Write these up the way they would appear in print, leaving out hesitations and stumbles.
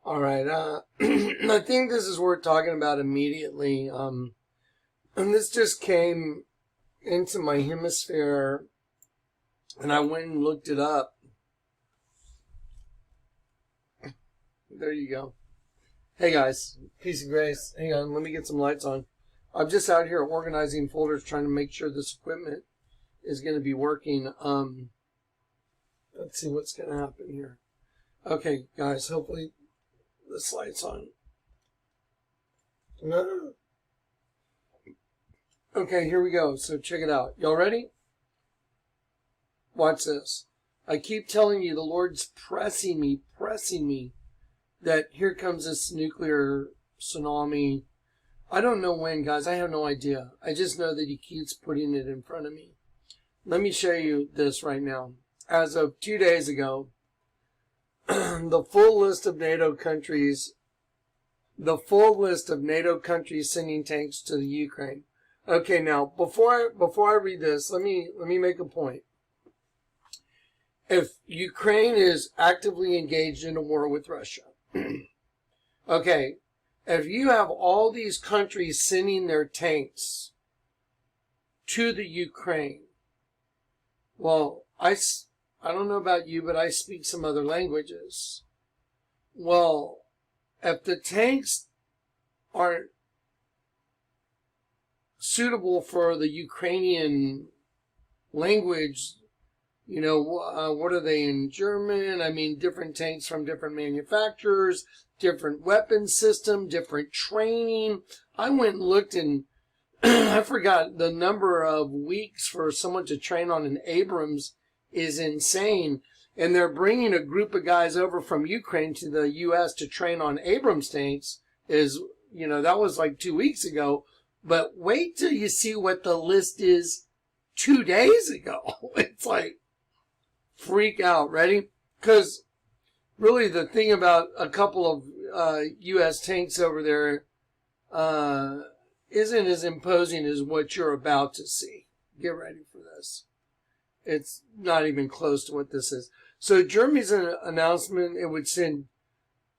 All right. I think this is worth talking about immediately. And this just came into my hemisphere, and I went and looked it up. There you go. Hey guys, peace and grace. Hang on, let me get some lights on. I'm just out here organizing folders, trying to make sure this equipment is going to be working. Let's see what's going to happen here. Okay, guys, hopefully this light's on. No. Okay, here we go. So check it out. Y'all ready? Watch this. I keep telling you the Lord's pressing me that here comes this nuclear tsunami. I don't know when, guys. I have no idea. I just know that he keeps putting it in front of me. Let me show you this right now. As of 2 days ago, the full list of NATO countries sending tanks to the Ukraine. Okay, now before I read this, let me make a point. If Ukraine is actively engaged in a war with Russia, okay, if you have all these countries sending their tanks to the Ukraine, well, I don't know about you, but I speak some other languages. Well, if the tanks aren't suitable for the Ukrainian language, you know, what are they in German? I mean, different tanks from different manufacturers, different weapon system, different training. I went and looked and I forgot the number of weeks for someone to train on an Abrams is insane. And they're bringing a group of guys over from Ukraine to the U.S. to train on Abrams tanks is, you know, that was like 2 weeks ago. But wait till you see what the list is 2 days ago. It's like, freak out. Ready? Because really the thing about a couple of U.S. tanks over there isn't as imposing as what you're about to see. Get ready for this. It's not even close to what this is. So Germany's announcement, it would send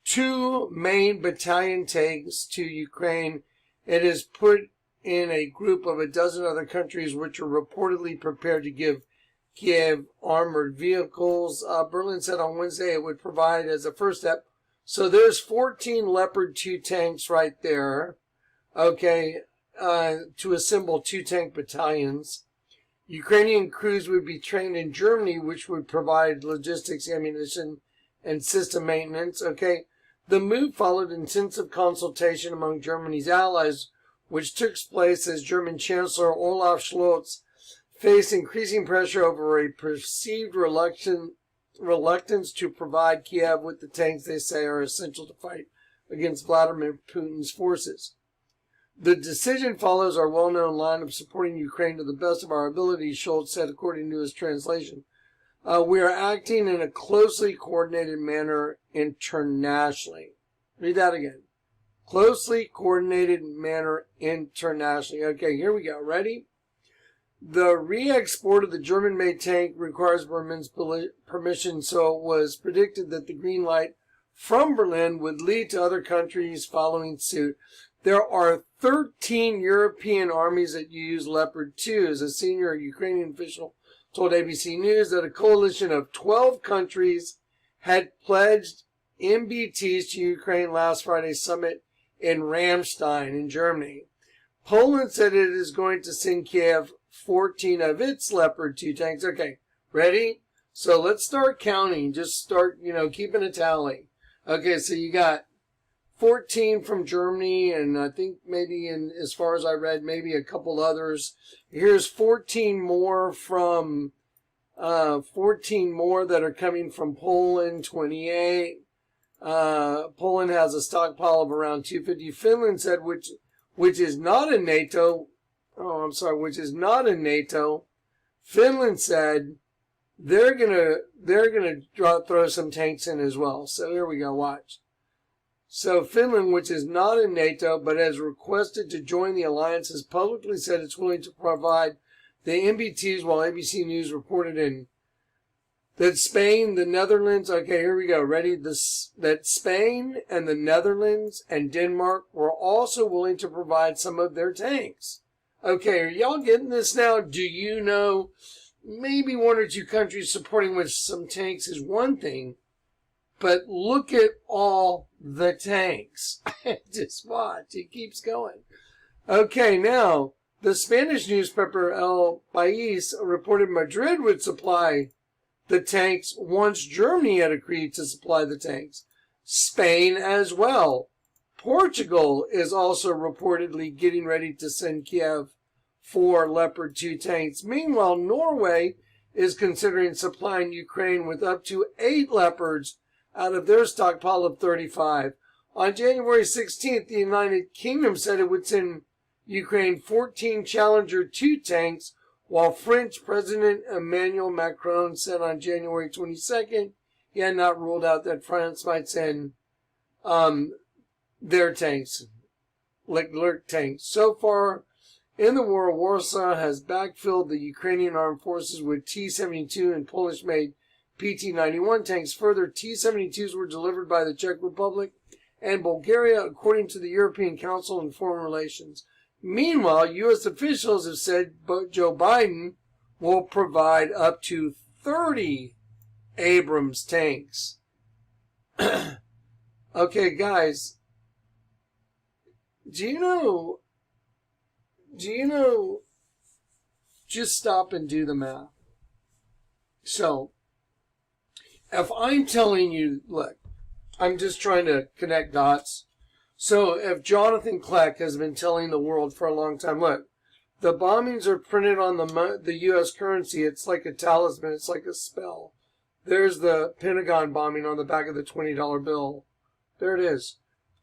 2 main battalion tanks to Ukraine. It is put in a group of a dozen other countries which are reportedly prepared to give Kiev armored vehicles. Berlin said on Wednesday it would provide as a first step. So there's 14 Leopard 2 tanks right there. Okay, to assemble 2 tank battalions. Ukrainian crews would be trained in Germany, which would provide logistics, ammunition, and system maintenance. Okay, the move followed intensive consultation among Germany's allies, which took place as German Chancellor Olaf Scholz faced increasing pressure over a perceived reluctance to provide Kiev with the tanks they say are essential to fight against Vladimir Putin's forces. The decision follows our well-known line of supporting Ukraine to the best of our ability, Scholz said, according to his translation. We are acting in a closely coordinated manner internationally. Read that again. Closely coordinated manner internationally. Okay, here we go. Ready? The re-export of the German-made tank requires Berlin's permission, so it was predicted that the green light from Berlin would lead to other countries following suit. There are 13 European armies that use Leopard 2s. A senior Ukrainian official told ABC News that a coalition of 12 countries had pledged MBTs to Ukraine last Friday's summit in Ramstein in Germany. Poland said it is going to send Kiev 14 of its Leopard 2 tanks. Okay, ready? So let's start counting. Just start, keeping a tally. Okay, so you got 14 from Germany, and I think maybe, as far as I read, maybe a couple others. Here's 14 more that are coming from Poland, 28. Poland has a stockpile of around 250. Finland said, which is not in NATO. Which is not in NATO. Finland said they're gonna throw some tanks in as well. So here we go. Watch. So Finland, which is not in NATO but has requested to join the alliance, has publicly said it's willing to provide the MBTs, while ABC News reported in that Spain, the Netherlands, okay, here we go, ready? That Spain and the Netherlands and Denmark were also willing to provide some of their tanks. Okay, are y'all getting this now? Do you know maybe one or two countries supporting with some tanks is one thing, but look at all the tanks. Just watch, it keeps going. Okay, now, the Spanish newspaper El País reported Madrid would supply the tanks once Germany had agreed to supply the tanks. Spain as well. Portugal is also reportedly getting ready to send Kiev 4 Leopard 2 tanks. Meanwhile, Norway is considering supplying Ukraine with up to 8 Leopards out of their stockpile of 35. On January 16th, the United Kingdom said it would send Ukraine 14 Challenger 2 tanks, while French President Emmanuel Macron said on January 22nd he had not ruled out that France might send their tanks, Leclerc tanks. So far in the war, Warsaw has backfilled the Ukrainian armed forces with T-72 and Polish-made PT-91 tanks. Further, T-72s were delivered by the Czech Republic and Bulgaria, according to the European Council on Foreign Relations. Meanwhile, U.S. officials have said Joe Biden will provide up to 30 Abrams tanks. Okay, guys, do you know, just stop and do the math. So, if I'm telling you, look, I'm just trying to connect dots. So if Jonathan Kleck has been telling the world for a long time, look, the bombings are printed on the U.S. currency. It's like a talisman. It's like a spell. There's the Pentagon bombing on the back of the $20 bill. There it is.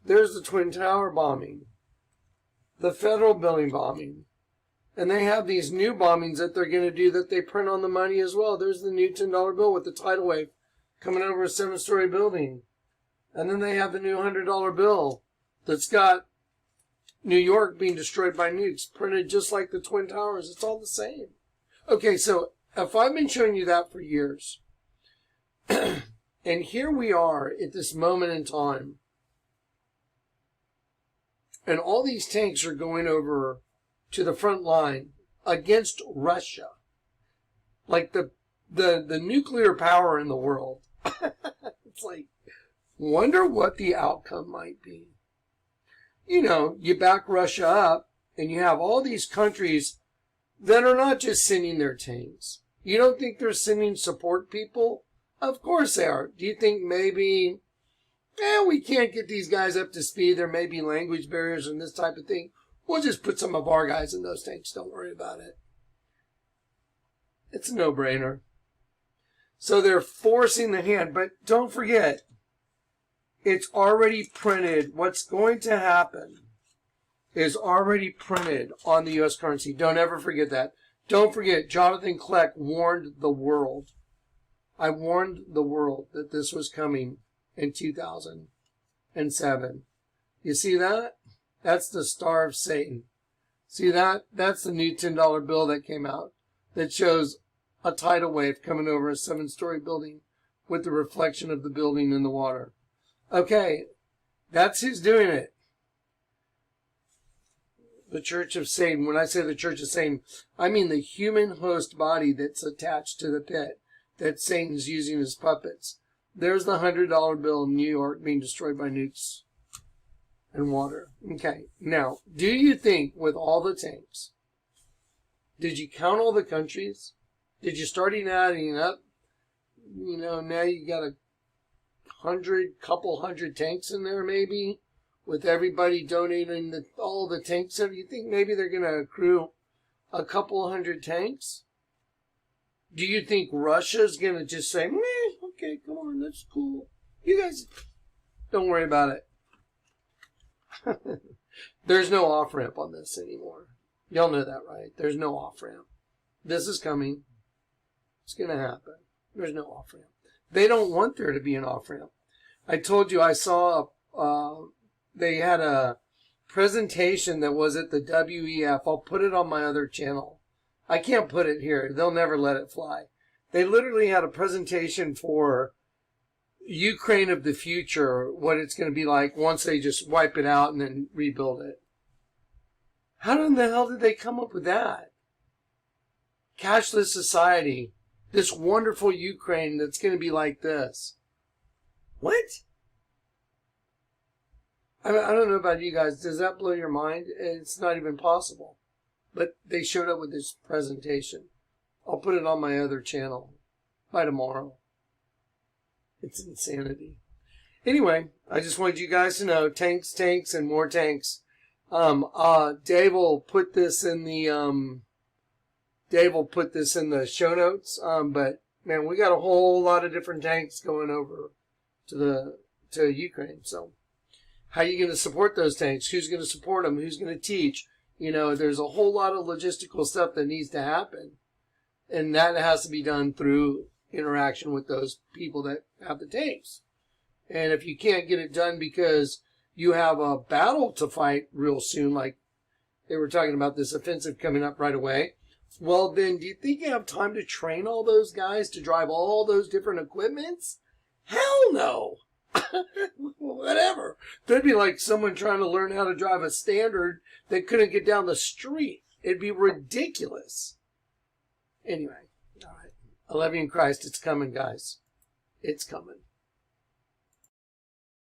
There's the Twin Tower bombing. The federal building bombing. And they have these new bombings that they're going to do that they print on the money as well. There's the new $10 bill with the tidal wave coming over a 7-story building. And then they have the new $100 bill that's got New York being destroyed by nukes, printed just like the Twin Towers. It's all the same. Okay, so if I've been showing you that for years, and here we are at this moment in time, and all these tanks are going over to the front line against Russia, like the nuclear power in the world. It's like, wonder what the outcome might be. You know, you back Russia up, and you have all these countries that are not just sending their tanks. You don't think they're sending support people? Of course they are. Do you think maybe, we can't get these guys up to speed, there may be language barriers and this type of thing? We'll just put some of our guys in those tanks, don't worry about it. It's a no-brainer. So they're forcing the hand, but don't forget, it's already printed. What's going to happen is already printed on the U.S. currency. Don't ever forget that. Don't forget, Jonathan Kleck warned the world. I warned the world that this was coming in 2007. You see that? That's the Star of Satan. See that? That's the new $10 bill that came out that shows a tidal wave coming over a 7-story building with the reflection of the building in the water. Okay, that's who's doing it. The Church of Satan. When I say the Church of Satan, I mean the human host body that's attached to the pit that Satan's using as puppets. There's the $100 bill in New York being destroyed by nukes and water. Okay, now, do you think with all the tanks, did you count all the countries? Did you start adding up? You know, now you got a couple hundred tanks in there maybe, with everybody donating all the tanks. So do you think maybe they're going to accrue a couple hundred tanks? Do you think Russia's going to just say, meh, okay, come on, that's cool. You guys, don't worry about it. There's no off-ramp on this anymore. Y'all know that, right? There's no off-ramp. This is coming. It's going to happen. There's no off-ramp. They don't want there to be an off-ramp. I told you I saw, they had a presentation that was at the WEF. I'll put it on my other channel. I can't put it here. They'll never let it fly. They literally had a presentation for Ukraine of the future, what it's going to be like once they just wipe it out and then rebuild it. How in the hell did they come up with that? Cashless society. This wonderful Ukraine that's going to be like this. What? I don't know about you guys. Does that blow your mind? It's not even possible. But they showed up with this presentation. I'll put it on my other channel by tomorrow. It's insanity. Anyway, I just wanted you guys to know, tanks, and more tanks. Dave will put this in the show notes. But man, we got a whole lot of different tanks going over to Ukraine. So how are you going to support those tanks? Who's going to support them? Who's going to teach? You know, there's a whole lot of logistical stuff that needs to happen. And that has to be done through interaction with those people that have the tanks. And if you can't get it done because you have a battle to fight real soon, like they were talking about this offensive coming up right away, well, then do you think you have time to train all those guys to drive all those different equipments? Hell no. Whatever. That'd be like someone trying to learn how to drive a Standard that couldn't get down the street. It'd be ridiculous. Anyway, all right. I love you in Christ. It's coming, guys. It's coming.